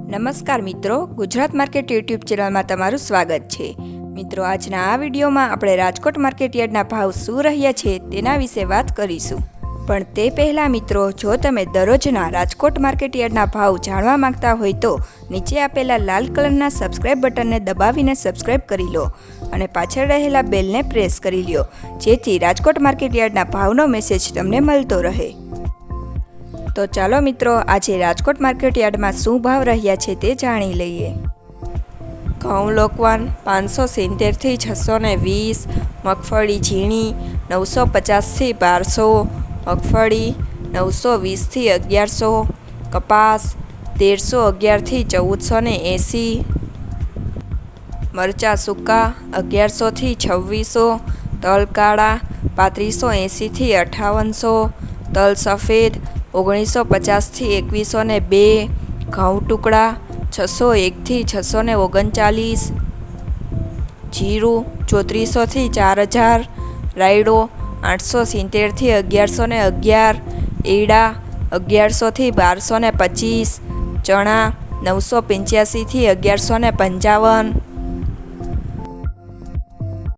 નમસ્કાર મિત્રો, Gujarat market YouTube ચેનલમાં તમારું સ્વાગત છે। મિત્રો, આજના આ વિડીયોમાં આપણે રાજકોટ માર્કેટ યાર્ડના ભાવ શું રહ્યા છે તેના વિશે વાત કરીશું। પણ તે પહેલાં મિત્રો, જો તમે દરરોજના રાજકોટ માર્કેટ યાર્ડના ભાવ જાણવા માંગતા હોય તો નીચે આપેલા લાલ કલરના સબસ્ક્રાઇબ બટનને દબાવીને સબસ્ક્રાઇબ કરી લો અને પાછળ રહેલા બેલને પ્રેસ કરી લો, જેથી રાજકોટ માર્કેટ યાર્ડના ભાવનો મેસેજ તમને મળતો રહે। તો ચાલો મિત્રો, આજે રાજકોટ માર્કેટ યાર્ડમાં શું ભાવ રહ્યા છે તે જાણી લઈએ। ઘઉં લોકવાન 570 થી 620, મગફળી ઝીણી 950 થી 1200, મગફળી 920 થી 1100, કપાસ 1311 થી 1480, મરચાં સૂકા 1100 થી 2600, તલ કાળા 3580 થી 5800, તલ સફેદ 1950 થી 2102, ઘઉં ટુકડા 601 થી 639, જીરું 3400 થી 4000, રાયડો 870 થી 1111, એડા 1100 થી 1225, ચણા 985 થી 1155,